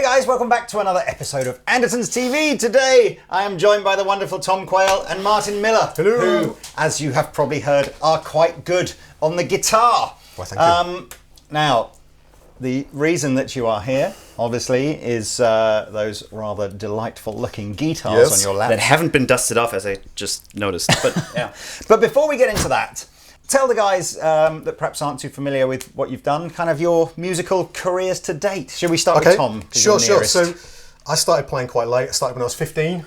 guys, welcome back to another episode of Andertons TV. Today I am joined by the wonderful Tom Quayle and Martin Miller, Hello. who, as you have probably heard, are quite good on the guitar. Well, thank you. Now, the reason that you are here, obviously, is those rather delightful looking guitars on your lap. That haven't been dusted off, as I just noticed. But yeah. But before we get into that, tell the guys that perhaps aren't too familiar with what you've done, kind of your musical careers to date. Should we start with Tom? Sure. So I started playing quite late. I started when I was 15.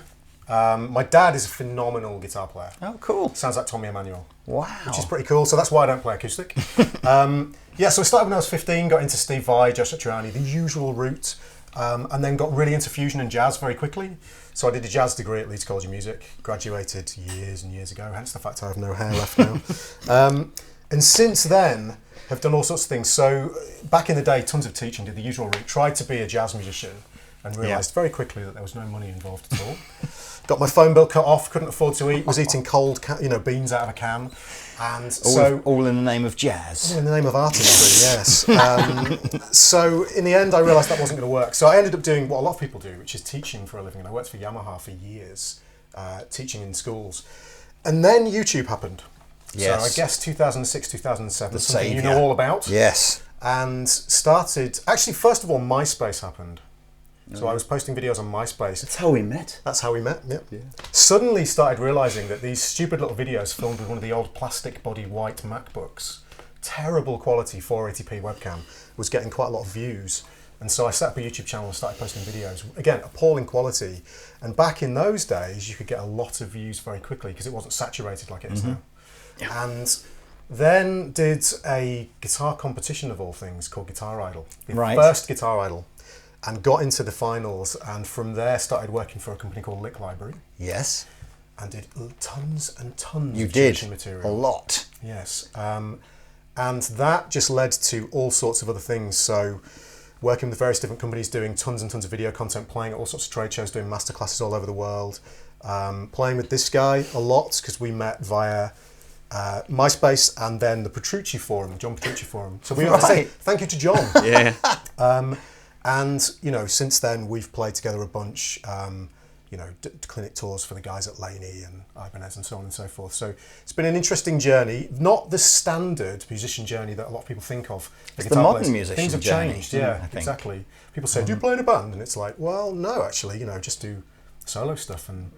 My dad is a phenomenal guitar player. Oh, cool. Sounds like Tommy Emmanuel. Wow. Which is pretty cool. So that's why I don't play acoustic. So I started when I was 15, got into Steve Vai, Joe Satriani, the usual route, and then got really into fusion and jazz very quickly. So I did a jazz degree at Leeds College of Music, graduated years and years ago, hence the fact I have no hair left now. And since then, have done all sorts of things. So back in the day, tons of teaching, did the usual route, tried to be a jazz musician, and realised very quickly that there was no money involved at all. Got my phone bill cut off, couldn't afford to eat, was eating cold beans out of a can. And all in the name of jazz. All in the name of artistry, yes. So in the end, I realised that wasn't going to work. So I ended up doing what a lot of people do, which is teaching for a living. And I worked for Yamaha for years, teaching in schools. And then YouTube happened. Yes. So I guess 2006, 2007, something you know all about. Yes. And started, actually, first of all, MySpace happened. So I was posting videos on MySpace. That's how we met. That's how we met, yep. Yeah. Suddenly started realising that these stupid little videos filmed with one of the old plastic body white MacBooks, terrible quality 480p webcam, was getting quite a lot of views. And so I set up a YouTube channel and started posting videos. Again, appalling quality. And back in those days, you could get a lot of views very quickly because it wasn't saturated like it is now. Yeah. And then did a guitar competition of all things called Guitar Idol. The first Guitar Idol. And got into the finals, and from there started working for a company called Lick Library. Yes. And did tons and tons of teaching material. A lot. Yes. And that just led to all sorts of other things. So working with various different companies, doing tons and tons of video content, playing at all sorts of trade shows, doing masterclasses all over the world. Playing with this guy a lot, because we met via MySpace and then the Petrucci Forum, the John Petrucci Forum. So we want to say thank you to John. Yeah. And, since then we've played together a bunch, clinic tours for the guys at Laney and Ibanez and so on and so forth. So it's been an interesting journey, not the standard musician journey that a lot of people think of. It's the modern musician Things have journey, changed, yeah, exactly. People say, do you play in a band? And it's like, well, no, actually, just do solo stuff. And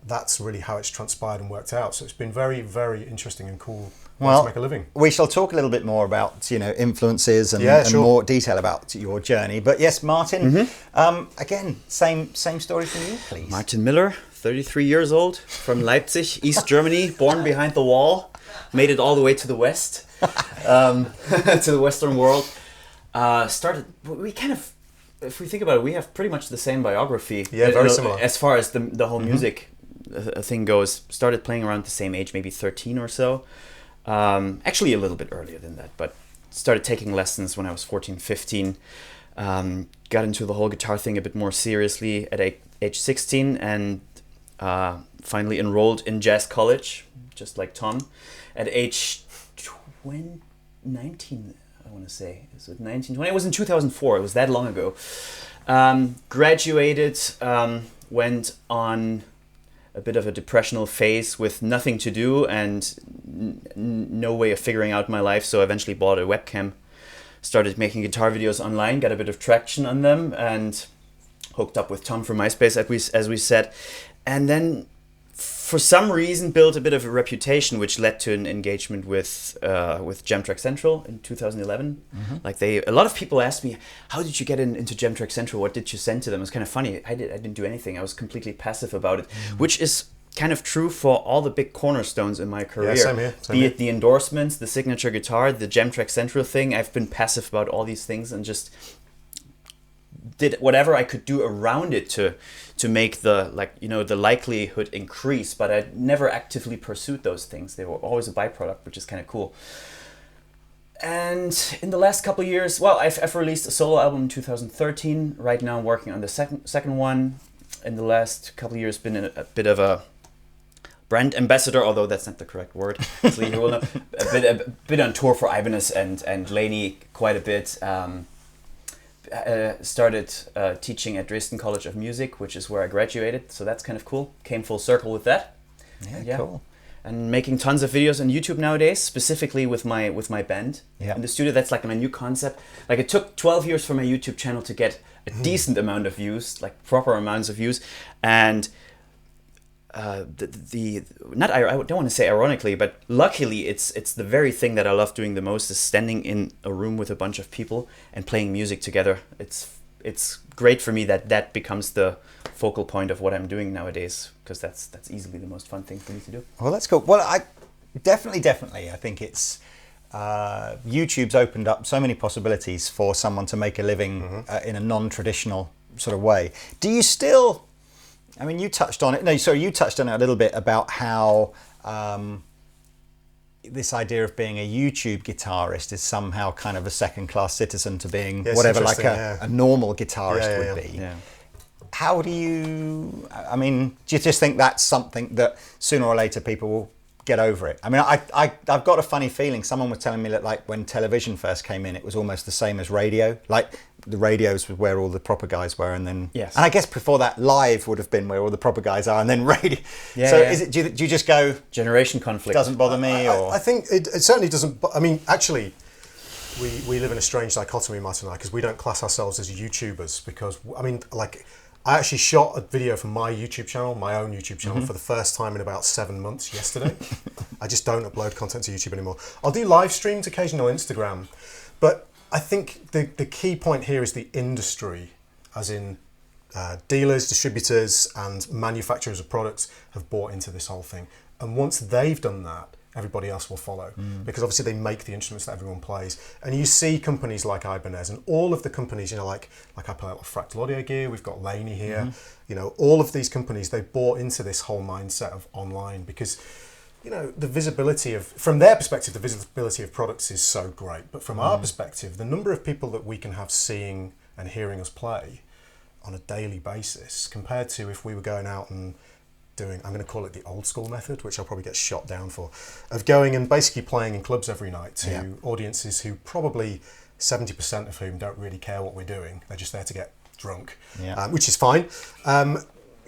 that's really how it's transpired and worked out. So it's been very, very interesting and cool. To make a living. We shall talk a little bit more about influences and more detail about your journey. But yes, Martin, again, same story from you, please. Martin Miller, 33 years old, from Leipzig, East Germany, born behind the wall, made it all the way to the west, to the Western world. We kind of, if we think about it, we have pretty much the same biography. Yeah, very similar. As far as the whole music thing goes. Started playing around the same age, maybe 13 or so. Actually a little bit earlier than that, but started taking lessons when I was 14, 15. Got into the whole guitar thing a bit more seriously at age 16 and finally enrolled in jazz college, just like Tom, at age 19, I want to say. Is it 19, 20? It was in 2004. It was that long ago. Graduated, went on a bit of a depressional phase with nothing to do and no way of figuring out my life. So I eventually bought a webcam, started making guitar videos online, got a bit of traction on them, and hooked up with Tom from MySpace, as we said. And then for some reason built a bit of a reputation, which led to an engagement with Jam Track Central in 2011. A lot of people asked me, how did you get into Jam Track Central? What did you send to them? It was kind of funny. I didn't do anything. I was completely passive about it, which is kind of true for all the big cornerstones in my career. Yeah, same here. Be it the endorsements, the signature guitar, the Jam Track Central thing. I've been passive about all these things and just did whatever I could do around it to make the likelihood increase, but I never actively pursued those things. They were always a byproduct, which is kind of cool. And in the last couple of years, I've released a solo album in 2013. Right now I'm working on the second one. In the last couple of years, been a bit of a brand ambassador, although that's not the correct word. So you will know, a bit on tour for Ibanez and Laney quite a bit. started teaching at Dresden College of Music, which is where I graduated. So that's kind of cool. Came full circle with that. Yeah, cool. And making tons of videos on YouTube nowadays, specifically with my band in the studio. That's like my new concept. Like it took 12 years for my YouTube channel to get a decent amount of views, like proper amounts of views, and I don't want to say ironically, but luckily it's the very thing that I love doing the most is standing in a room with a bunch of people and playing music together. It's great for me that becomes the focal point of what I'm doing nowadays, because that's easily the most fun thing for me to do. Well, that's cool. Well, I definitely I think it's YouTube's opened up so many possibilities for someone to make a living in a non-traditional sort of way. Do you still, I mean, you touched on it. No, sorry, you touched on it a little bit about how this idea of being a YouTube guitarist is somehow kind of a second-class citizen to being whatever like a normal guitarist would be. Yeah. How do you, I mean, do you just think that's something that sooner or later people will get over it? I mean, I've got a funny feeling. Someone was telling me that like when television first came in, it was almost the same as radio. Like the radios was where all the proper guys were, and then and I guess before that, live would have been where all the proper guys are, and then radio. Is it? Do you just go generation conflict? Doesn't bother me, or I think it certainly doesn't. I mean, actually, we live in a strange dichotomy, Martin and I, because we don't class ourselves as YouTubers. Because I mean, like, I actually shot a video for my YouTube channel, my own YouTube channel, for the first time in about 7 months yesterday. I just don't upload content to YouTube anymore. I'll do live streams occasionally on Instagram, but I think the key point here is the industry, as in dealers, distributors, and manufacturers of products have bought into this whole thing. And once they've done that, everybody else will follow, because obviously they make the instruments that everyone plays. And you see companies like Ibanez and all of the companies, you know, like I play a lot of fractal audio gear, we've got Laney here, you know, all of these companies, they bought into this whole mindset of online because, you know, the visibility of, from their perspective, the visibility of products is so great. But from our perspective, the number of people that we can have seeing and hearing us play on a daily basis compared to if we were going out and doing, I'm going to call it the old school method, which I'll probably get shot down for, of going and basically playing in clubs every night to audiences who probably 70% of whom don't really care what we're doing. They're just there to get drunk, which is fine.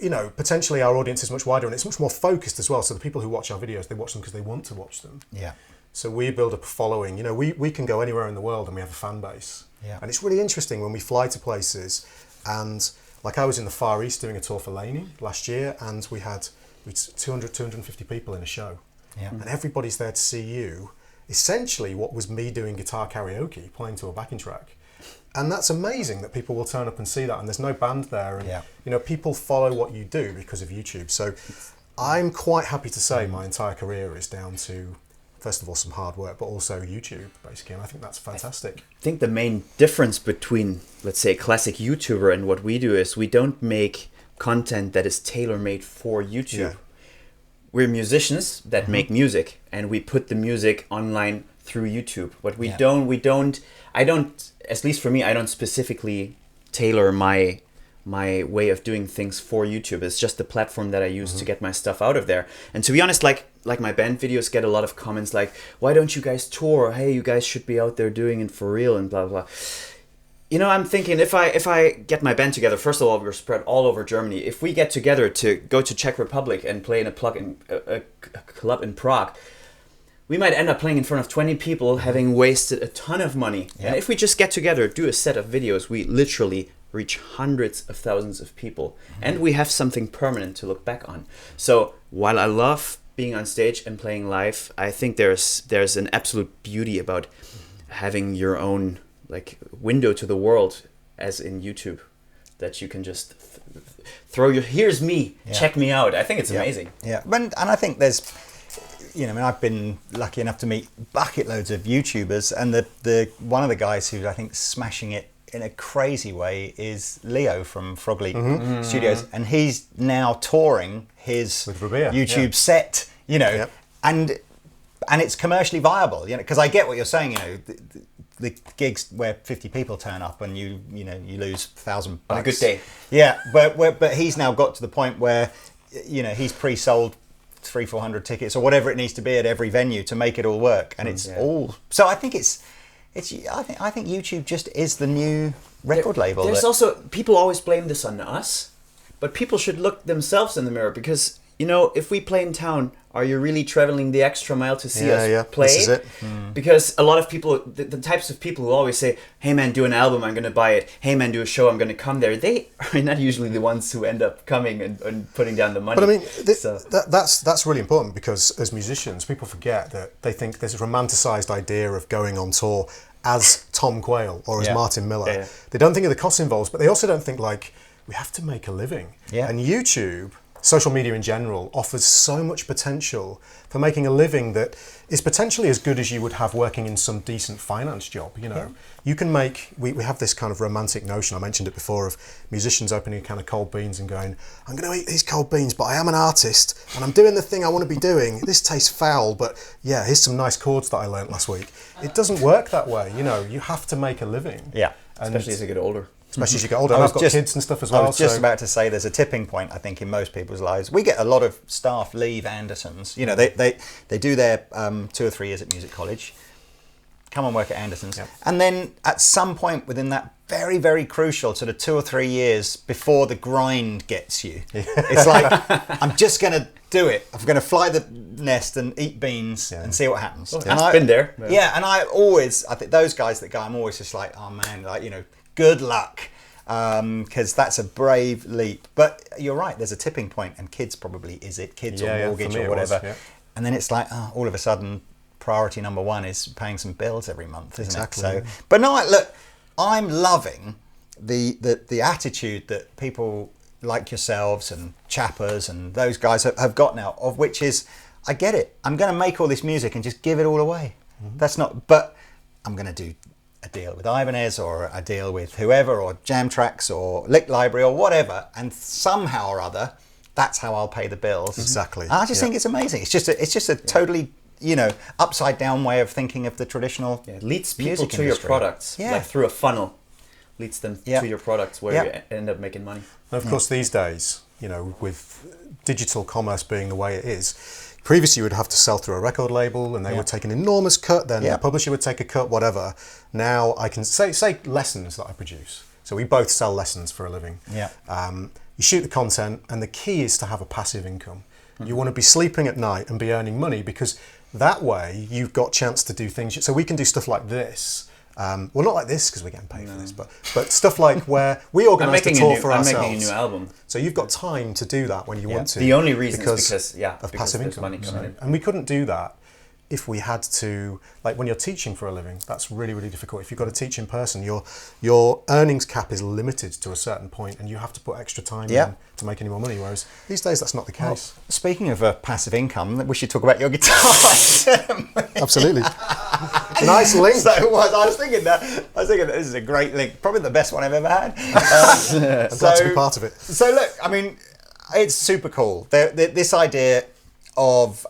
You know, potentially our audience is much wider and it's much more focused as well. So the people who watch our videos, they watch them because they want to watch them. Yeah. So we build up a following. You know, we can go anywhere in the world and we have a fan base. Yeah. And it's really interesting when we fly to places, and like I was in the Far East doing a tour for Laney last year, and we had 200, 250 people in a show. Yeah. And everybody's there to see you. Essentially what was me doing guitar karaoke, playing to a backing track. And that's amazing that people will turn up and see that, and there's no band there, and you know, people follow what you do because of YouTube. So I'm quite happy to say my entire career is down to, first of all, some hard work, but also YouTube, basically, and I think that's fantastic. I think the main difference between, let's say, a classic YouTuber and what we do is we don't make content that is tailor-made for YouTube. Yeah. We're musicians that make music, and we put the music online through YouTube. But we don't, at least for me, I don't specifically tailor my way of doing things for YouTube. It's just the platform that I use to get my stuff out of there. And to be honest, like my band videos get a lot of comments like, why don't you guys tour? Hey, you guys should be out there doing it for real and blah, blah. You know, I'm thinking if I get my band together, first of all, we're spread all over Germany. If we get together to go to Czech Republic and play in a club in Prague, we might end up playing in front of 20 people, having wasted a ton of money. Yep. And if we just get together, do a set of videos, we literally reach hundreds of thousands of people. And we have something permanent to look back on. So while I love being on stage and playing live, I think there's an absolute beauty about having your own like window to the world, as in YouTube, that you can just throw your, here's me, check me out. I think it's amazing. Yeah, and I think there's, you know, I mean, I've been lucky enough to meet bucket loads of YouTubers, and the one of the guys who I think is smashing it in a crazy way is Leo from Frog Leap Studios, and he's now touring his YouTube set, you know, and it's commercially viable, you know, because I get what you're saying, you know, the gigs where 50 people turn up and you lose $1,000 on a good day. Yeah, but he's now got to the point where, you know, he's pre-sold 300-400 tickets or whatever it needs to be at every venue to make it all work, and it's all. So I think it's I think YouTube just is the new record label. There's also, people always blame this on us, but people should look themselves in the mirror, because, you know, if we play in town, are you really traveling the extra mile to see us play? This is it. Because a lot of people, the types of people who always say, hey man, do an album, I'm going to buy it. Hey man, do a show, I'm going to come there. They are not usually the ones who end up coming and putting down the money. But I mean, that's really important, because as musicians, people forget that they think there's a romanticised idea of going on tour as Tom Quayle or as Martin Miller. Yeah. They don't think of the costs involved, but they also don't think, like, we have to make a living. Yeah. And YouTube, social media in general, offers so much potential for making a living that is potentially as good as you would have working in some decent finance job. You know, you can make, we have this kind of romantic notion, I mentioned it before, of musicians opening a can of cold beans and going, I'm going to eat these cold beans, but I am an artist and I'm doing the thing I want to be doing. This tastes foul, but yeah, here's some nice chords that I learnt last week. It doesn't work that way. You know, you have to make a living. Yeah. Especially as you get older. Especially as you get older. And I've got kids and stuff as well. I was just about to say there's a tipping point, I think, in most people's lives. We get a lot of staff leave Andertons. You know, they do their 2 or 3 years at music college, come and work at Andertons. And then at some point within that very, very crucial sort of 2 or 3 years before the grind gets you, it's like, I'm just going to do it. I'm going to fly the nest and eat beans and see what happens. Well, I've been there. Yeah, and I think those guys that go, I'm always just like, oh man, like, you know, good luck, because that's a brave leap. But you're right, there's a tipping point, and kids probably kids or mortgage or whatever. And then it's like, all of a sudden, priority number one is paying some bills every month, isn't it? So, but no, look, I'm loving the attitude that people like yourselves and Chappers and those guys have got now, of which is, I get it. I'm going to make all this music and just give it all away. That's not, but I'm going to do a deal with Ibanez or a deal with whoever, or Jam Tracks or Lick Library or whatever, and somehow or other, that's how I'll pay the bills. Exactly. And I just think it's amazing. It's just a totally, you know, upside down way of thinking of the traditional it leads people music to industry. your products, like through a funnel, leads them to your products where you end up making money. And of course, these days, you know, with digital commerce being the way it is, previously you would have to sell through a record label and they would take an enormous cut, then the publisher would take a cut, whatever. Now I can say lessons that I produce. So we both sell lessons for a living. You shoot the content, and the key is to have a passive income. You want to be sleeping at night and be earning money, because that way you've got chance to do things. So we can do stuff like this. Well, not like this because we're getting paid for this, but stuff like where we organise the tour for ourselves. I'm making a new album. So you've got time to do that when you want to. The only reason is because passive income. Money coming in. And we couldn't do that if we had to, like when you're teaching for a living, that's really, really difficult. If you've got to teach in person, your earnings cap is limited to a certain point and you have to put extra time in to make any more money, whereas these days that's not the case. Well, speaking of passive income, we should talk about your guitar. Absolutely. Nice link. So I was thinking that this is a great link, probably the best one I've ever had. I'm glad to be part of it. So look, I mean, it's super cool. This idea of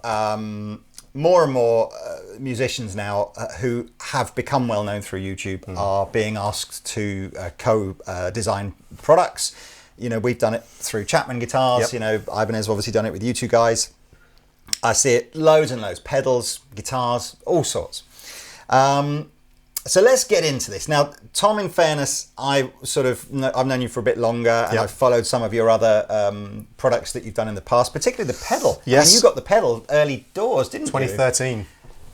more and more musicians now who have become well known through YouTube are being asked to co-design products. You know, we've done it through Chapman Guitars. You know, Ibanez obviously done it with you two guys. I see it loads and loads, pedals, guitars, all sorts. So let's get into this. Now, Tom, in fairness, I've known you for a bit longer, and I've followed some of your other products that you've done in the past, particularly the pedal. Yes. I mean, you got the pedal early doors, didn't 2013. you? 2013.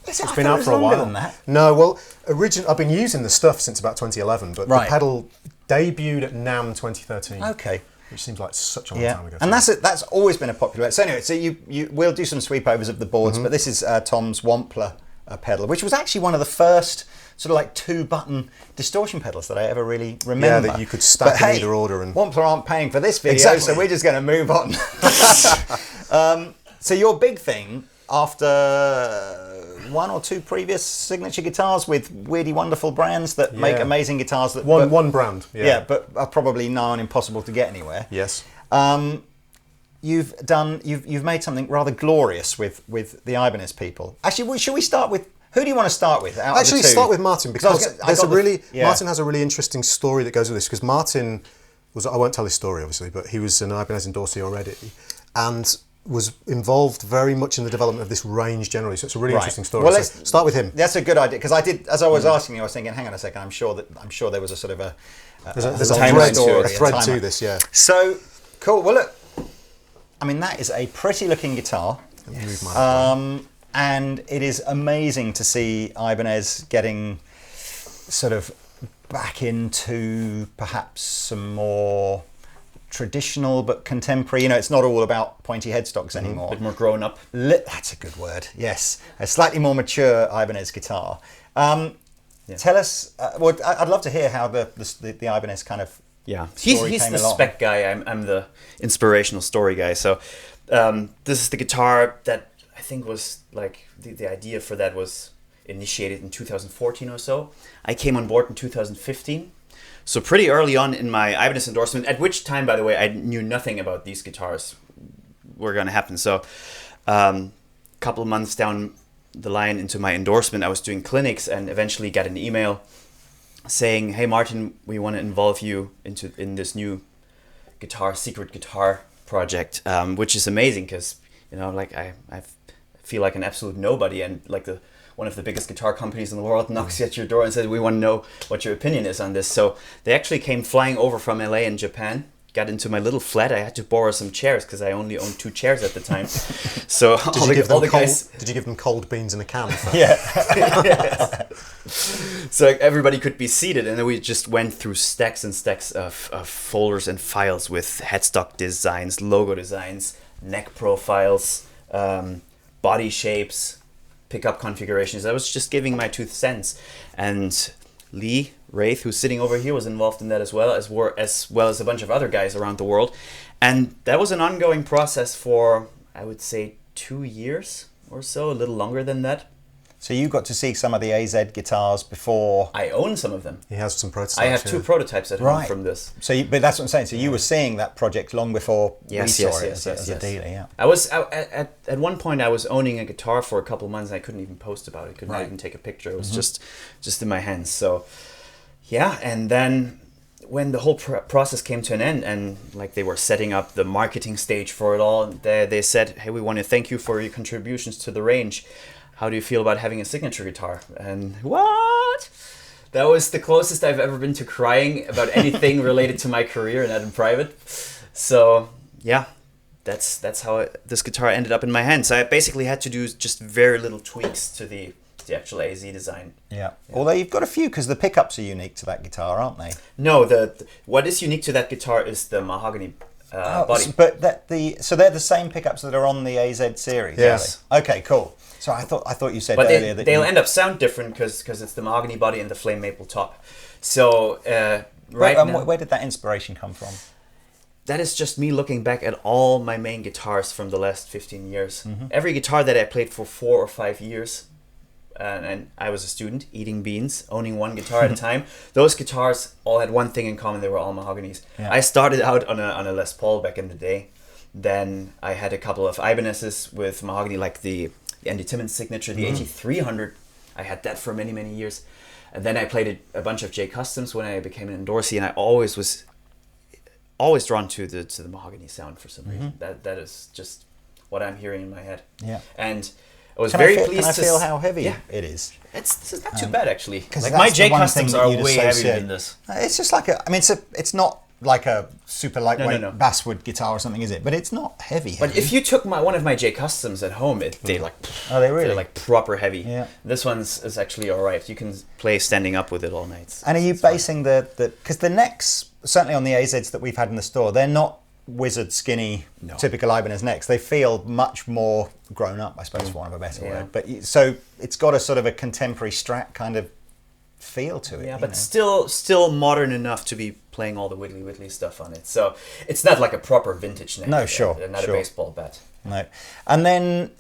It's been out for a while. Than that. No, well, I've been using the stuff since about 2011, but the pedal debuted at NAMM 2013. Okay. Which seems like such a long time ago. And that's always been a popular. So anyway, so we'll do some sweep overs of the boards, but this is Tom's Wampler pedal, which was actually one of the first sort of like 2-button distortion pedals that I ever really remember. Yeah, that you could stack in either order. And Wampler aren't paying for this video, so we're just going to move on. So your big thing, after 1 or 2 previous signature guitars with weirdy, wonderful brands that make amazing guitars. That one brand. But are probably nigh on impossible to get anywhere. Yes. You've made something rather glorious with the Ibanez people. Actually, should we start with? Who do you want to start with? Actually, start with Martin, because Martin has a really interesting story that goes with this. Because Martin I won't tell his story obviously, but he was an Ibanez endorsee already, and was involved very much in the development of this range generally. So it's a really interesting story. Well, let's start with him. That's a good idea, because I did, as I was asking you, I was thinking, hang on a second, I'm sure there was a sort of there's a thread to this, yeah. So cool. Well, look, I mean, that is a pretty looking guitar. Yes. And it is amazing to see Ibanez getting sort of back into perhaps some more traditional but contemporary. You know, it's not all about pointy headstocks anymore. A bit more grown up. That's a good word. Yes, a slightly more mature Ibanez guitar. Tell us. Well, I'd love to hear how the Ibanez kind of he's the along. spec guy. I'm the inspirational story guy. So this is the guitar that I think was like the idea for that was initiated in 2014 or so. I came on board in 2015. So pretty early on in my Ibanez endorsement, at which time, by the way, I knew nothing about these guitars were going to happen. So a couple of months down the line into my endorsement, I was doing clinics and eventually got an email saying, hey, Martin, we want to involve you in this new secret guitar project, which is amazing because, you know, like I feel like an absolute nobody, and like one of the biggest guitar companies in the world knocks at your door and says, we want to know what your opinion is on this. So they actually came flying over from LA and Japan, got into my little flat. I had to borrow some chairs because I only owned 2 chairs at the time. So did you give them cold beans in a can? Yeah. So everybody could be seated, and then we just went through stacks and stacks of folders and files with headstock designs, logo designs, neck profiles, body shapes, pickup configurations. I was just giving my 2 cents, and Lee Wraith, who's sitting over here, was involved in that as well as a bunch of other guys around the world, and that was an ongoing process for, I would say, 2 years or so, a little longer than that. So you got to see some of the AZ guitars before. I own some of them. He has some prototypes. I have 2 prototypes at home from this. So, but that's what I'm saying. So you were seeing that project long before we saw it as a dealer. Yeah. I was at one point I was owning a guitar for a couple of months, and I couldn't even post about it. Couldn't even take a picture. It was just in my hands. So, yeah. And then when the whole process came to an end, and like they were setting up the marketing stage for it all, they said, "Hey, we want to thank you for your contributions to the range. How do you feel about having a signature guitar?" And what? That was the closest I've ever been to crying about anything related to my career, and that in private. So yeah, that's how this guitar ended up in my hands. So I basically had to do just very little tweaks to the actual AZ design. Yeah. Although you've got a few, because the pickups are unique to that guitar, aren't they? No, what is unique to that guitar is the mahogany body. But so they're the same pickups that are on the AZ series. Yes. Are they? Okay. Cool. So I thought you said but earlier that they'll end up sound different because it's the mahogany body and the flame maple top. So now, where did that inspiration come from? That is just me looking back at all my main guitars from the last 15 years. Every guitar that I played for 4 or 5 years, and I was a student, eating beans, owning one guitar at a time. Those guitars all had one thing in common: they were all mahoganies. Yeah. I started out on a Les Paul back in the day. Then I had a couple of Ibanez's with mahogany, like the Andy Timmons signature, the AT300. I had that for many, many years. And then I played a bunch of J Customs when I became an endorsee, and I always was drawn to the mahogany sound for some reason. That is just what I'm hearing in my head. Yeah. And I was very pleased to feel how heavy it is. It's not too bad, actually. Like my J Customs are way heavier than this. It's just like it's not like a super lightweight basswood guitar or something, is it? But it's not heavy. But if you took one of my J Customs at home, they're like proper heavy. Yeah. This one's is actually all right. You can play standing up with it all night. And are you basing because the necks, certainly on the AZs that we've had in the store, they're not wizard skinny typical Ibanez necks. They feel much more grown up, I suppose, for want of a better word. But so it's got a sort of a contemporary Strat kind of feel to it. Yeah, but still modern enough to be playing all the wiggly stuff on it. So it's not like a proper vintage neck. No, sure. Not a baseball bat. No. And then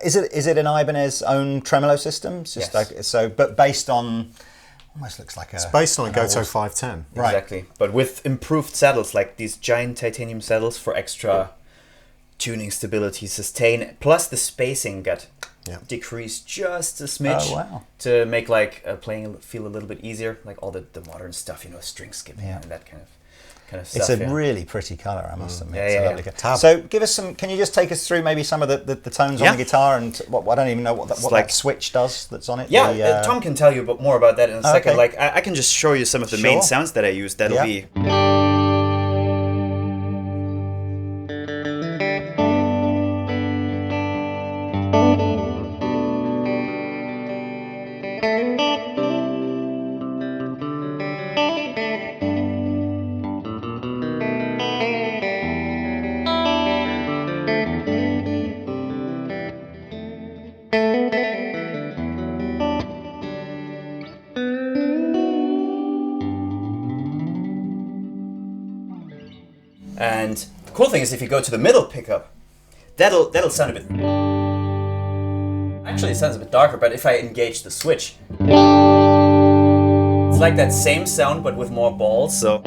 is it an Ibanez own tremolo system? Just yes. But based on, almost looks like it's based on a Goto 510. Right. Exactly. But with improved saddles, like these giant titanium saddles for extra tuning, stability, sustain, plus the spacing got decreased just a smidge to make like playing feel a little bit easier, like all the modern stuff, string skipping and that kind of kind of stuff. It's a really pretty colour, I must admit. It's a lovely colour. Tab. So give us some, can you just take us through maybe some of the tones on the guitar and what I don't even know what that switch does that's on it? Yeah, Tom can tell you more about that in a second. Okay. Like I can just show you some of the main sounds that I use. That'll be... And the cool thing is if you go to the middle pickup, that'll sound a bit... Actually, it sounds a bit darker, but if I engage the switch, it's like that same sound but with more balls, so...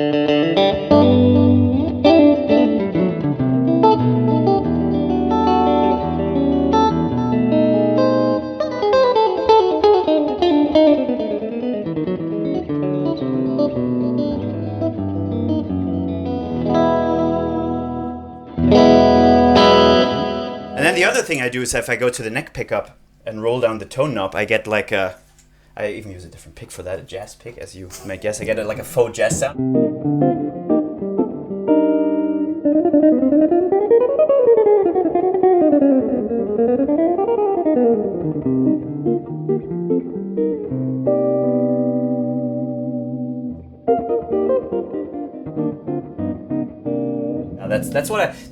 And then the other thing I do is if I go to the neck pickup and roll down the tone knob, I get like a... I even use a different pick for that, a jazz pick, as you may guess. I get like a faux jazz sound.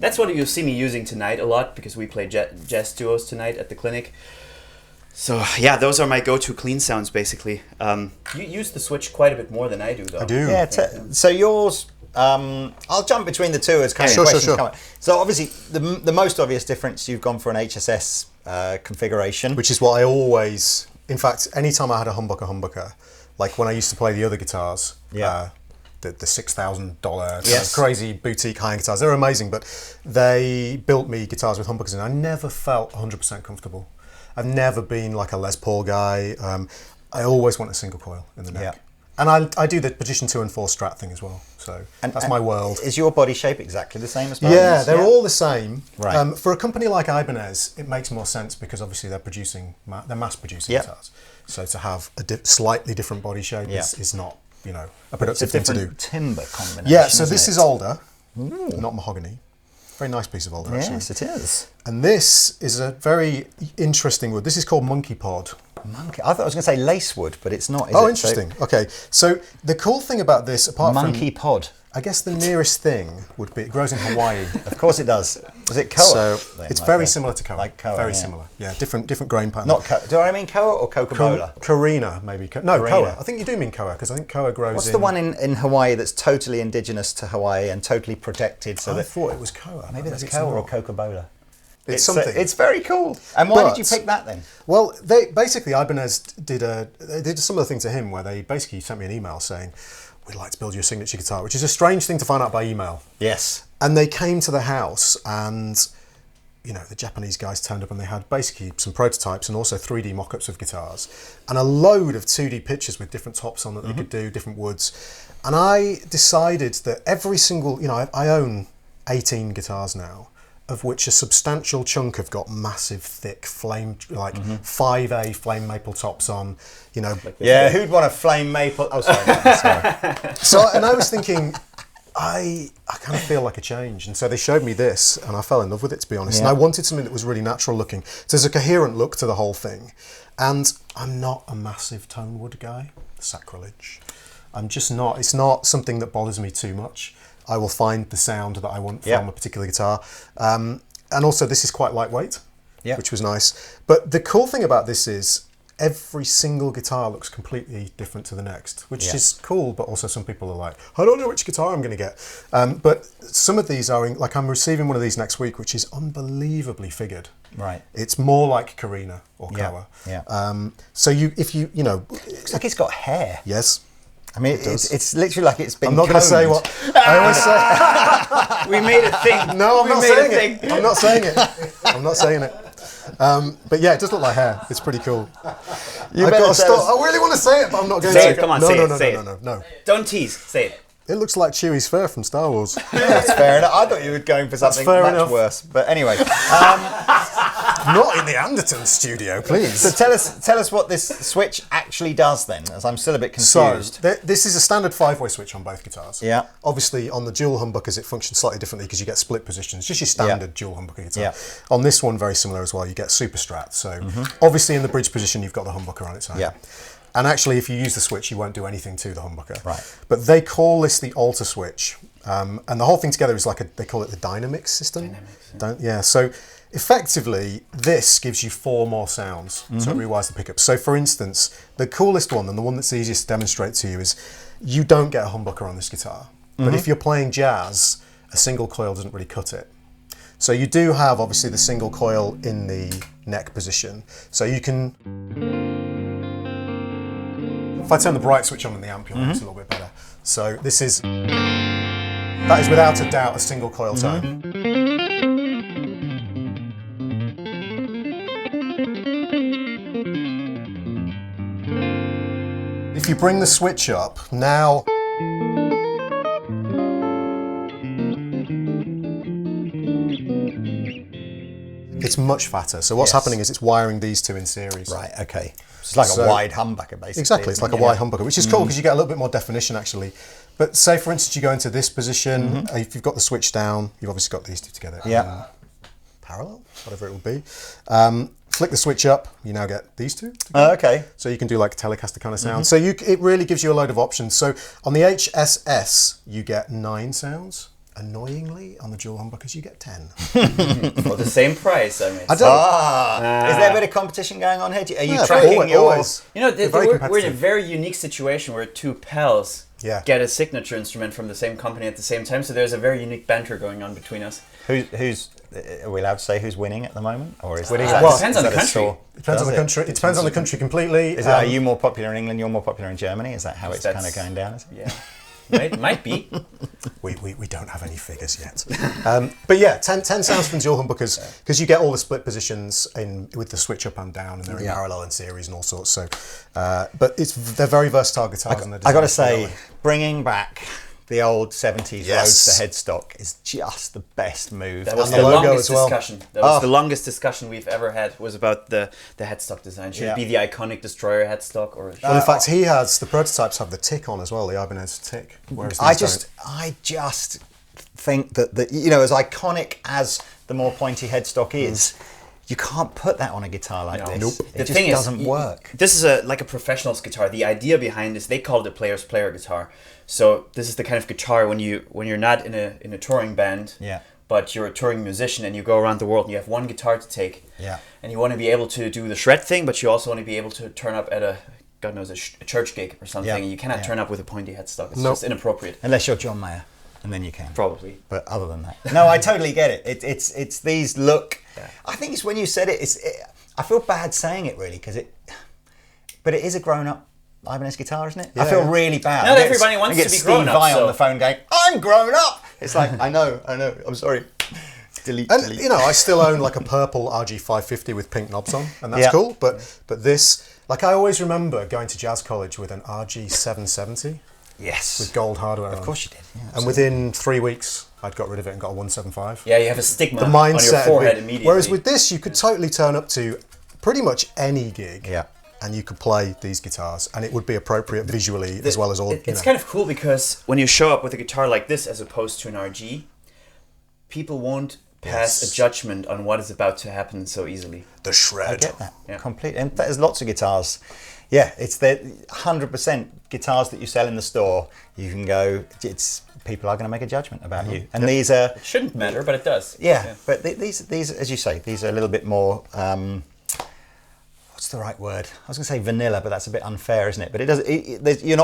That's what you'll see me using tonight a lot, because we play jazz duos tonight at the clinic. So yeah, those are my go-to clean sounds basically. You use the switch quite a bit more than I do, though. I do. Yeah. So yours, I'll jump between the two as kind of questions come up. So obviously, the most obvious difference, you've gone for an HSS configuration, which is what I always. In fact, anytime I had a humbucker, like when I used to play the other guitars, the $6,000 crazy boutique high-end guitars, they're amazing, but they built me guitars with humbuckers, and I never felt 100% comfortable. I've never been like a Les Paul guy. I always want a single coil in the neck. Yeah. And I do the position 2 and 4 Strat thing as well. So that's my world. Is your body shape exactly the same as mine? Yeah, they're all the same. Right. For a company like Ibanez, it makes more sense because obviously they're mass producing guitars. So to have a slightly different body shape is not, a productive thing to do. Timber combination. Yeah, so this is alder, not mahogany. Very nice piece of alder, actually. Yes, it is. And this is a very interesting wood. This is called monkey pod. Monkey. I thought I was going to say lacewood, but it's not. Is Oh, it? interesting. Okay, so the cool thing about this, apart from monkey pod. I guess the nearest thing would be it grows in Hawaii. Of course it does. Was it koa? So it's very similar to koa. Like koa, very similar. Yeah, different grain pattern. Not koa. Do I mean koa or Coca-Cola? Carina, maybe. No, Carina. koa. I think you do mean koa because I think koa grows. What's the one in Hawaii that's totally indigenous to Hawaii and totally protected? So I thought it was koa. Maybe that's koa or Coca-Cola. It's something. It's very cool. And why did you pick that then? Well, basically Ibanez did some of the thing to him where they basically sent me an email saying, we'd like to build you a signature guitar, which is a strange thing to find out by email. Yes. And they came to the house and, the Japanese guys turned up and they had basically some prototypes and also 3D mock-ups of guitars and a load of 2D pictures with different tops on that they could do, different woods. And I decided that every single, I own 18 guitars now, of which a substantial chunk have got massive, thick flame, 5A flame maple tops on, who'd want a flame maple? Oh, sorry. So, and I was thinking, I kind of feel like a change. And so they showed me this, and I fell in love with it, to be honest. Yeah. And I wanted something that was really natural looking. So there's a coherent look to the whole thing. And I'm not a massive tone wood guy. Sacrilege. I'm just not. It's not something that bothers me too much. I will find the sound that I want from a particular guitar. And also this is quite lightweight, which was nice. But the cool thing about this is every single guitar looks completely different to the next, which is cool, but also some people are like, I don't know which guitar I'm going to get. But some of these are, like I'm receiving one of these next week, which is unbelievably figured. Right. It's more like Carina or Koa. Yeah. So if you looks like it's got hair. Yes. I mean, it's literally like it's been I'm not going to say what I always say. We made a thing. No, I'm not saying it. I'm not saying it. I'm not saying it. But yeah, it does look like hair. It's pretty cool. You better stop. I really want to say it, but I'm not going to. Say it. Come on, say it. No. Don't tease. Say it. It looks like Chewie's fur from Star Wars. That's fair enough. I thought you were going for something much worse. But anyway. Not in the Andertons studio, please. So tell us what this switch actually does then, as I'm still a bit confused. So this is a standard 5-way switch on both guitars. Yeah. Obviously, on the dual humbuckers, it functions slightly differently because you get split positions. Just your standard dual humbucker guitar. Yeah. On this one, very similar as well. You get super strat. So obviously, in the bridge position, you've got the humbucker on its own. Yeah. And actually, if you use the switch, you won't do anything to the humbucker. Right. But they call this the alter switch. And the whole thing together is they call it the dynamics system. Dynamics, So effectively, this gives you 4 more sounds. So it rewires the pickups. So for instance, the coolest one, and the one that's easiest to demonstrate to you, is you don't get a humbucker on this guitar. But if you're playing jazz, a single coil doesn't really cut it. So you do have, obviously, the single coil in the neck position. So you can... If I turn the bright switch on in the amp, it's a little bit better. So this is... That is without a doubt a single coil tone. If you bring the switch up, now... It's much fatter. So what's happening is it's wiring these two in series. Right, okay. It's like a wide humbucker, basically. Exactly, it's like a wide humbucker, which is cool because you get a little bit more definition, actually. But say, for instance, you go into this position, if you've got the switch down, you've obviously got these two together. Yeah. Parallel, whatever it will be. Flick the switch up, you now get these two together. Oh, okay. So you can do like a Telecaster kind of sound. So it really gives you a load of options. So on the HSS, you get 9 sounds. Annoyingly, on the dual humbuckers, you get 10. For the same price, I mean. Is there a bit of competition going on here? Are you tracking yours? You know, we're in a very unique situation where 2 pals get a signature instrument from the same company at the same time. So there's a very unique banter going on between us. Are we allowed to say who's winning at the moment, or is winning? Well, it depends on the country. It depends on the country. It depends on the country completely. Are you more popular in England? You're more popular in Germany? Is that how it's kind of going down? Is it? Yeah. Might be. We don't have any figures yet. But yeah, 10 sounds from dual humbuckers because you get all the split positions in with the switch up and down, and they're in parallel and series and all sorts. So, but they're very versatile guitars. I got to say, bringing back the old 70s Roadster headstock is just the best move. That was the longest discussion. That was the longest discussion we've ever had, was about the headstock design. Should it be the iconic Destroyer headstock, or? Well, in fact, the prototypes have the tick on as well, the Ibanez tick. Whereas I just think that as iconic as the more pointy headstock is, you can't put that on a guitar like this. Nope. It just doesn't work. This is like a professional's guitar. The idea behind this, they call it a player's player guitar. So this is the kind of guitar when you're not in a touring band, but you're a touring musician and you go around the world and you have one guitar to take, and you want to be able to do the shred thing, but you also want to be able to turn up at a church gig or something. And you cannot turn up with a pointy headstock. It's just inappropriate. Unless you're John Mayer. And then you can. Probably. But other than that. No, I totally get it. It's these look... Yeah. I think it's when you said it, I feel bad saying it really, but it is a grown-up Ibanez guitar, isn't it? Yeah, I feel really bad. Not everybody wants to be grown up. Steve Vai on the phone going, I'm grown up! It's like, I know, I'm sorry. Delete. I still own like a purple RG550 with pink knobs on, and that's cool, but this... Like I always remember going to jazz college with an RG770. Yes. With gold hardware. Of course you did. Yeah, and within 3 weeks, I'd got rid of it and got a 175. Yeah, you have a stigma on your forehead immediately. Whereas with this, you could totally turn up to pretty much any gig. Yeah. And you could play these guitars, and it would be appropriate visually as well as all. It's kind of cool because when you show up with a guitar like this, as opposed to an RG, people won't pass a judgment on what is about to happen so easily. The shred. I get that completely. And there's lots of guitars. Yeah, it's the 100% guitars that you sell in the store. You can go. People are going to make a judgment about you, and these are. It shouldn't matter, but it does. Yeah. But these, as you say, these are a little bit more. What's the right word? I was going to say vanilla, but that's a bit unfair, isn't it? But it does. You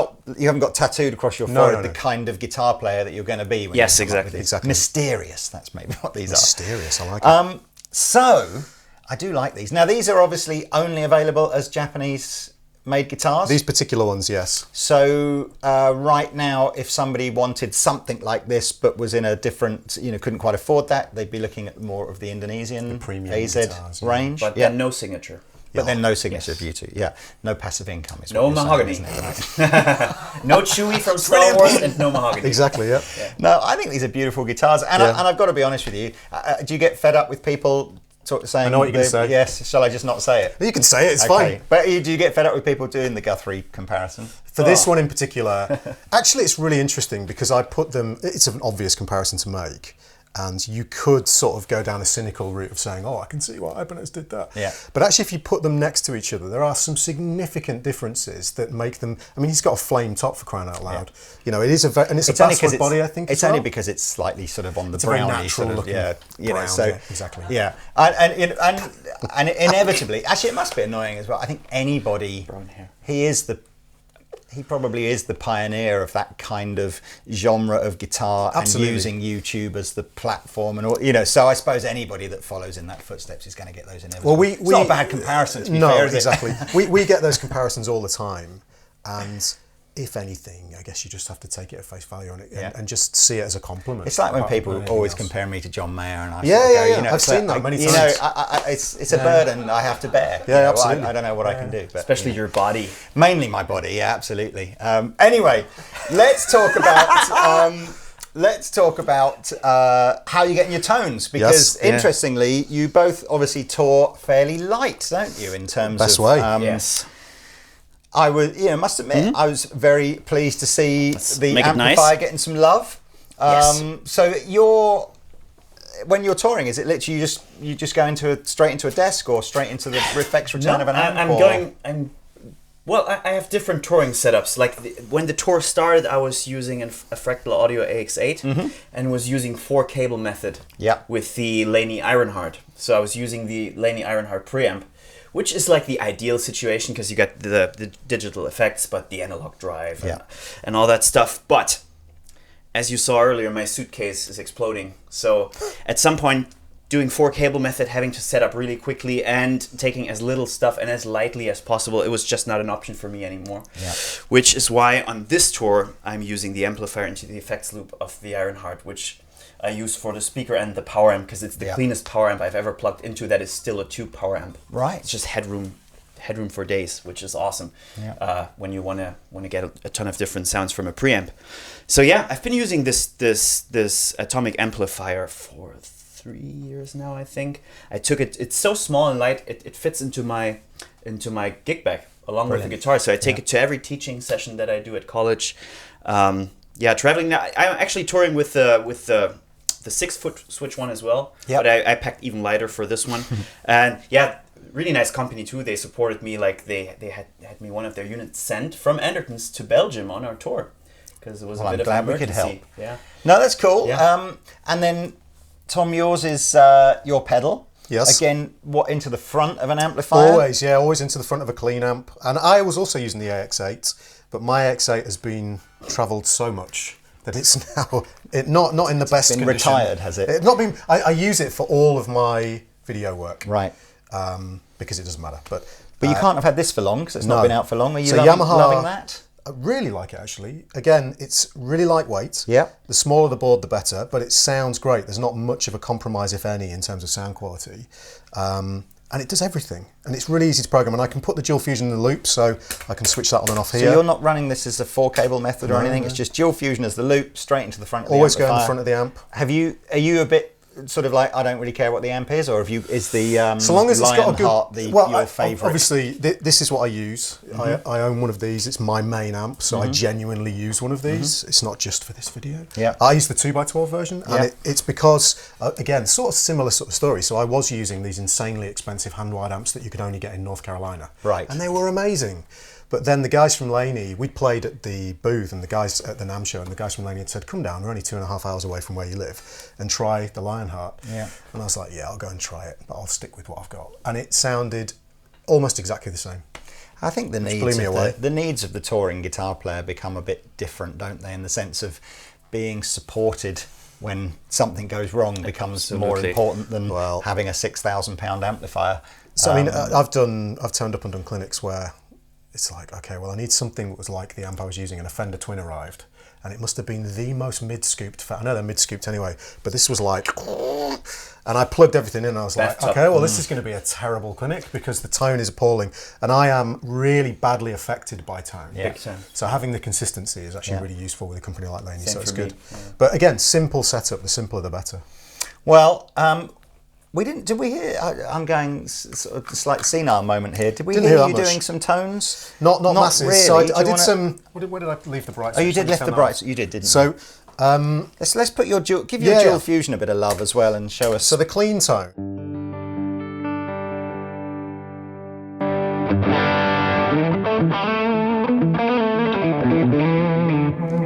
haven't got tattooed across your forehead the kind of guitar player that you're going to be. When exactly. Mysterious. That's maybe what these are. Mysterious. I like it. So I do like these. Now these are obviously only available as Japanese made guitars. These particular ones, yes. So right now, if somebody wanted something like this but was in a different, couldn't quite afford that, they'd be looking at more of the Indonesian premium AZ guitars, range. But no signature. But then no signature of YouTube. Yeah, no passive income. Is no mahogany. Saying, isn't it, right? No Chewy from Star Wars and no mahogany. Exactly, yeah. No, I think these are beautiful guitars. And, and I've got to be honest with you. Do you get fed up with people saying... I know what you're going to say. Yes, shall I just not say it? You can say it, it's fine. But do you get fed up with people doing the Guthrie comparison? For this one in particular, actually it's really interesting because I put them... It's an obvious comparison to make. And you could sort of go down a cynical route of saying, oh, I can see why Ibanez did that. Yeah. But actually, if you put them next to each other, there are some significant differences that make them... I mean, he's got a flame top for crying out loud. Yeah. You know, it is a... And it's a basswood body, I think, It's only because it's slightly sort of on the browny sort of... Yeah, you brown, know, so, exactly. Yeah. And inevitably... Actually, it must be annoying as well. I think anybody... Brown hair. He probably is the pioneer of that kind of genre of guitar. Absolutely. And using YouTube as the platform and all, you know. So I suppose anybody that follows in that footsteps is going to get those inevitable. Well, it's not a bad comparison. To be no, fair, is exactly. It? we get those comparisons all the time, and if anything, I guess you just have to take it at face value on it and just see it as a compliment. It's like when people always compare me to John Mayer, and I you know, I've so seen that many times. You know, it's a burden I have to bear. Yeah, you know, absolutely. I don't know what I can do, but especially your body. Mainly my body. Yeah, absolutely. Anyway, let's talk about. Let's talk about how you're getting your tones, because interestingly, you both obviously tour fairly light, don't you? In terms Best of way. Yes. I was, must admit, I was very pleased to see the amplifier getting some love. So when you're touring, is it literally you just go straight into a desk or straight into the effects return of an amp? I have different touring setups. Like when the tour started, I was using a Fractal Audio AX8 and was using 4-cable method with the Laney Ironheart. So I was using the Laney Ironheart preamp, which is like the ideal situation because you get the digital effects, but the analog drive and all that stuff. But as you saw earlier, my suitcase is exploding. So at some point, doing 4-cable method, having to set up really quickly and taking as little stuff and as lightly as possible, it was just not an option for me anymore. Yeah. Which is why on this tour, I'm using the amplifier into the effects loop of the Ironheart, which I use for the speaker and the power amp because it's the cleanest power amp I've ever plugged into that is still a tube power amp. Right. It's just headroom for days, which is awesome when you want to get a ton of different sounds from a preamp. So yeah, I've been using this Atomic Amplifier for 3 years now, I think. I took it. It's so small and light. It fits into my gig bag along with the guitar. So I take it to every teaching session that I do at college. Traveling now. I'm actually touring with the 6-foot switch one as well. But I packed even lighter for this one. And really nice company too. They supported me. Like they had me one of their units sent from Andertons to Belgium on our tour because it was a bit of an emergency. We could help. Yeah. No, that's cool. Yeah. And then Tom, yours is your pedal. Yes. Again, into the front of an amplifier? Always into the front of a clean amp. And I was also using the AX8, but my AX8 has been travelled so much that it's now not in the best condition. Retired, has it? It's not been. I use it for all of my video work. Right. Because it doesn't matter. But you can't have had this for long because it's not been out for long. Are you loving that? I really like it actually. Again, it's really lightweight. Yeah. The smaller the board, the better. But it sounds great. There's not much of a compromise, if any, in terms of sound quality. And it does everything. And it's really easy to program. And I can put the dual fusion in the loop, so I can switch that on and off here. So you're not running this as a 4-cable method or anything. It's just dual fusion as the loop, straight into the front of the Always amplifier. go in the front of the amp. Are you a bit sort of like, I don't really care what the amp is, or is the so long as it's got a good, your favourite? Obviously, this is what I use. I own one of these. It's my main amp, so I genuinely use one of these. It's not just for this video. Yeah. I use the 2x12 version, and it's because, again, sort of similar sort of story. So I was using these insanely expensive hand-wired amps that you could only get in North Carolina. Right. And they were amazing. But then the guys from Laney, we'd played at the booth and the guys at the NAMM show, and the guys from Laney had said, come down, we're only 2.5 hours away from where you live, and try the Lionheart. Yeah. And I was like, I'll go and try it, but I'll stick with what I've got. And it sounded almost exactly the same. I think the needs of the touring guitar player become a bit different, don't they, in the sense of being supported when something goes wrong becomes more important than having a £6,000 amplifier. So I mean, I've turned up and done clinics where it's like, okay, well, I need something that was like the amp I was using, and a Fender Twin arrived. And it must have been the most mid-scooped. I know they're mid-scooped anyway, but this was like, and I plugged everything in and I was like, okay, well, this is going to be a terrible clinic because the tone is appalling. And I am really badly affected by tone. Yeah. So having the consistency is actually really useful with a company like Laney, so it's good. Yeah. But again, simple setup, the simpler the better. Well, we didn't, did we hear, I'm going sort of slight senile moment here. Did we hear you doing some tones? Not massive. Really. So I did some, where did I leave the bright? Oh, you did lift the bright, you did, didn't you? So, let's put your give your dual fusion a bit of love as well and show us. So the clean tone.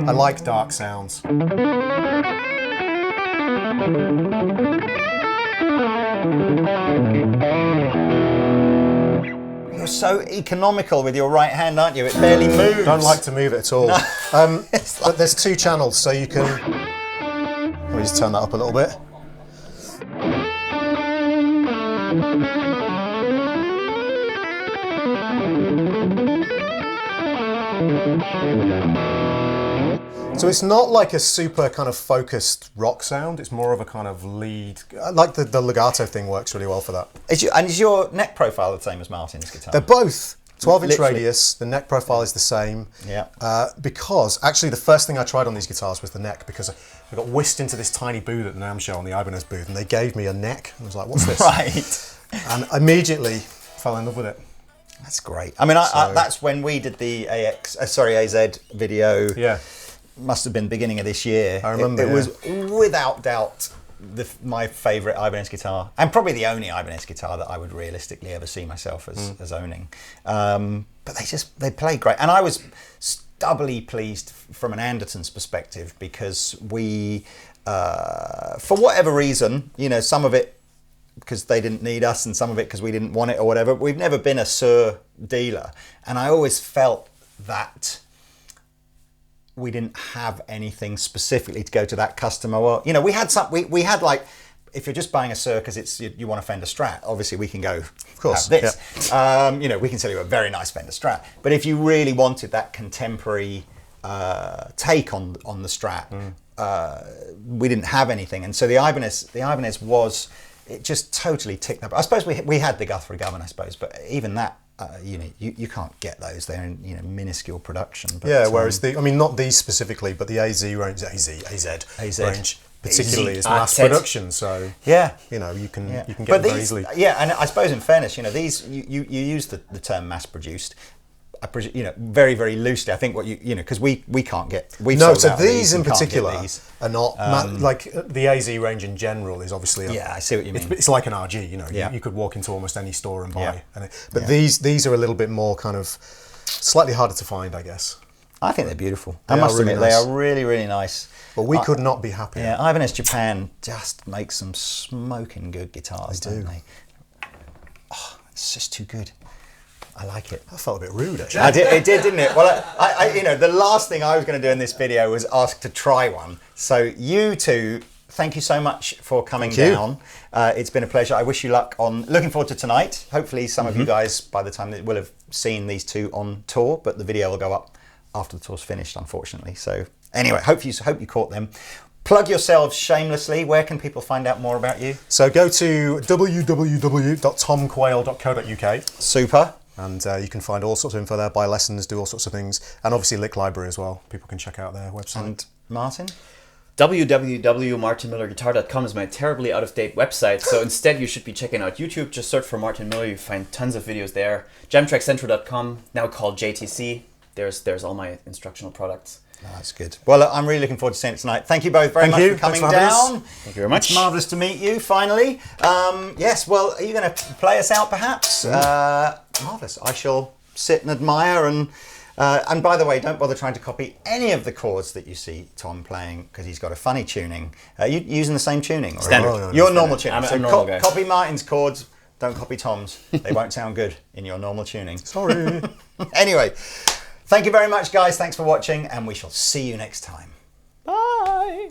I like dark sounds. You're so economical with your right hand, aren't you? It barely moves. Don't like to move it at all. No. But there's two channels, so you can. Let me just turn that up a little bit. So it's not like a super kind of focused rock sound. It's more of a kind of lead. Like the legato thing works really well for that. Is your neck profile the same as Martin's guitar? They're both 12-inch radius. The neck profile is the same. Yeah. Because actually the first thing I tried on these guitars was the neck, because I got whisked into this tiny booth at the NAMM show on the Ibanez booth, and they gave me a neck. I was like, what's this? Right. And immediately fell in love with it. That's great. I mean, that's when we did the AZ video. Yeah. Must have been beginning of this year. I remember. It was without doubt my favourite Ibanez guitar, and probably the only Ibanez guitar that I would realistically ever see myself as owning. But they play great, and I was doubly pleased from an Andertons perspective because we, for whatever reason, some of it because they didn't need us, and some of it because we didn't want it or whatever. We've never been a Sur dealer, and I always felt that we didn't have anything specifically to go to that customer. Well, we had we had like, if you're just buying a Sur because it's you want a Fender Strat, obviously we can go, of course, have this. Yeah. We can sell you a very nice Fender Strat. But if you really wanted that contemporary take on the Strat, we didn't have anything, and so the Ibanez was, it just totally ticked that. I suppose we had the Guthrie Govan, I suppose, but even that. You can't get those. They're in minuscule production. But, yeah, whereas not these specifically, but the AZ range, AZ range particularly is mass production. So yeah, you can get them very easily. Yeah, and I suppose in fairness, these you use the term mass produced. Very, very loosely. I think what because we can't get. So these in particular are not like the AZ range in general is obviously. I see what you mean. It's like an RG. You could walk into almost any store and buy. But these are a little bit more kind of slightly harder to find, I guess. I think they're beautiful. I must admit, they are really, really nice. But we could not be happier. Yeah, Ibanez Japan just makes some smoking good guitars, don't they? Oh, it's just too good. I like it. That felt a bit rude, actually. It did, didn't it? Well, the last thing I was going to do in this video was ask to try one. So you two, thank you so much for coming down. It's been a pleasure. I wish you luck looking forward to tonight. Hopefully some of you guys, by the time that will have seen these two on tour, but the video will go up after the tour's finished, unfortunately. So anyway, hope you caught them. Plug yourselves shamelessly. Where can people find out more about you? So go to www.tomquayle.co.uk. Super. And you can find all sorts of info there, buy lessons, do all sorts of things. And obviously Lick Library as well. People can check out their website. And Martin? www.martinmillerguitar.com is my terribly out-of-date website. So instead you should be checking out YouTube. Just search for Martin Miller. You find tons of videos there. Jamtrackcentral.com, now called JTC. There's all my instructional products. Oh, that's good. Well, I'm really looking forward to seeing it tonight. Thank you both very much for coming down. Thank you very much. It's marvellous to meet you, finally. Yes, well, are you going to play us out, perhaps? Marvellous. I shall sit and admire. And by the way, don't bother trying to copy any of the chords that you see Tom playing, because he's got a funny tuning. You using the same tuning? Standard. Your normal tuning. I'm a normal guy. Copy Martin's chords. Don't copy Tom's. They won't sound good in your normal tuning. Sorry. Anyway. Thank you very much, guys. Thanks for watching, and we shall see you next time. Bye.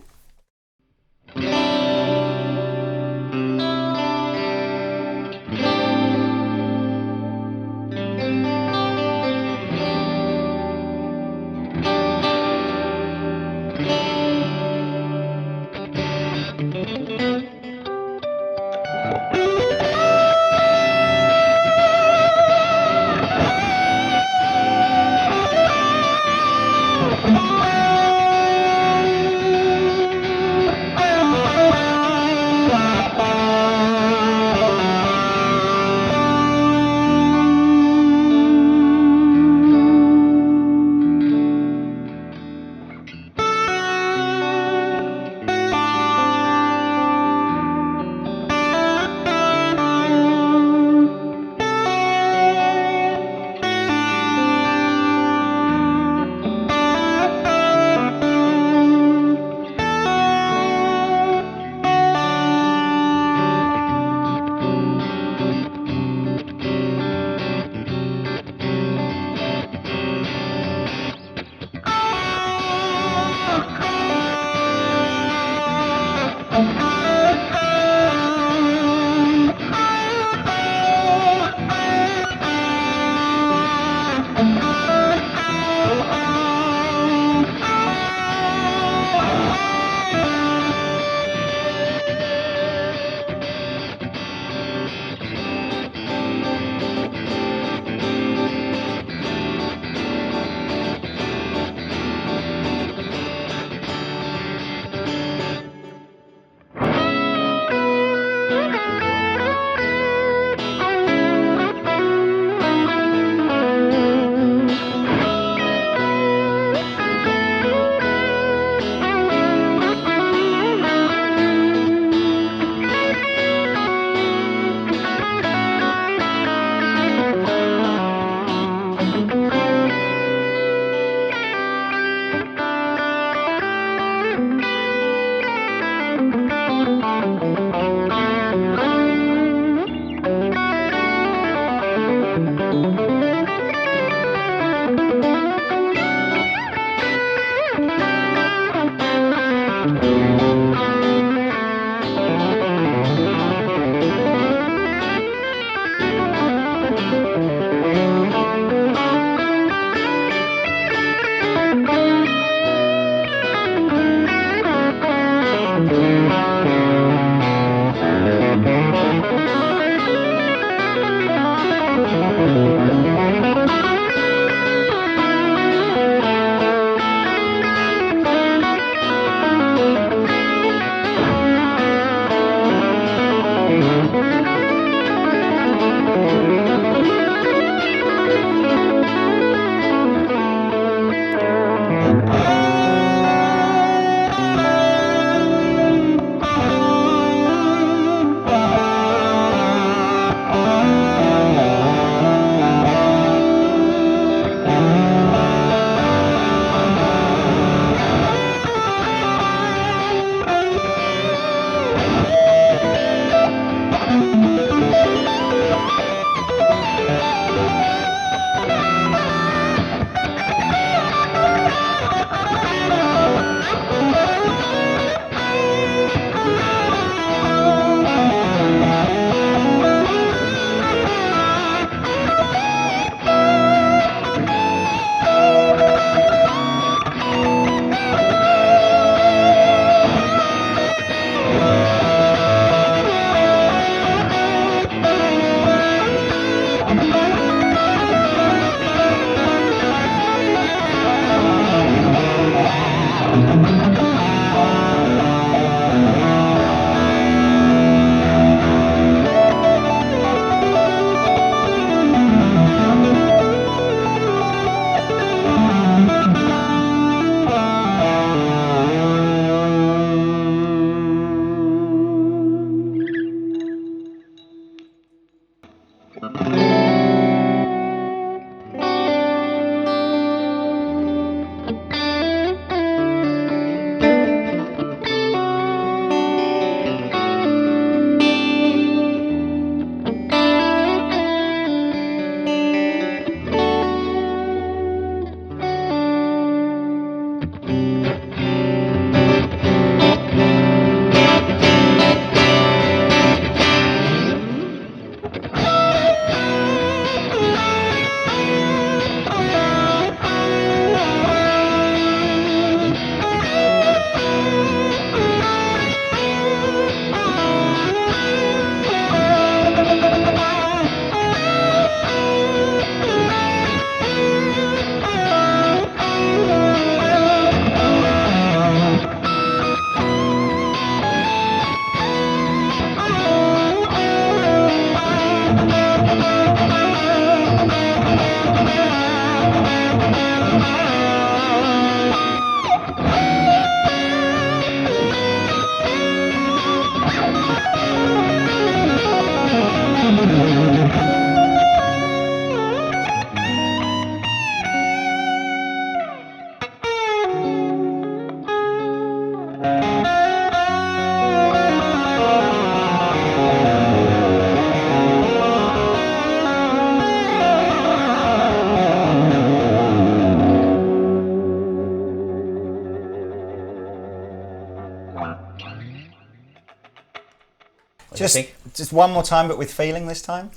Just one more time, but with feeling this time.